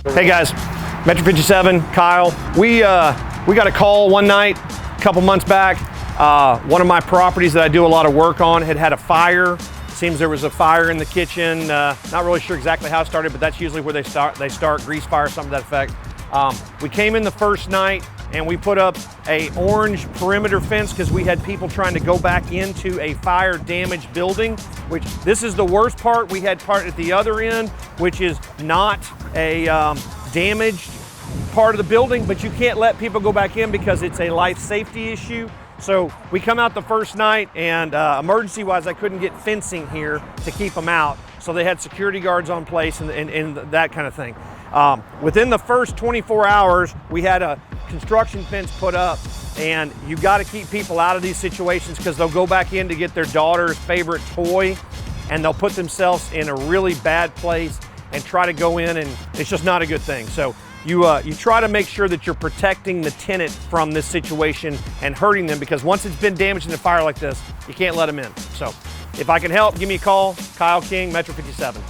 Hey guys, Metro 57, Kyle. We got a call one night, a couple months back. One of my properties that I do a lot of work on had a fire. Seems there was a fire in the kitchen. Not really sure exactly how it started, but that's usually where they start, grease fire, something to that effect. We came in the first night and we put up a orange perimeter fence because we had people trying to go back into a fire damaged building, which this is the worst part. We had part at the other end, which is not a damaged part of the building, but you can't let people go back in because it's a life safety issue. So we come out the first night and emergency wise, I couldn't get fencing here to keep them out. So they had security guards on place and that kind of thing. Within the first 24 hours, we had a construction fence put up, and you got to keep people out of these situations because they'll go back in to get their daughter's favorite toy and they'll put themselves in a really bad place and try to go in, and it's just not a good thing. So you try to make sure that you're protecting the tenant from this situation and hurting them, because once it's been damaged in a fire like this, you can't let them in. So if I can help, give me a call. Kyle King, Metro 57.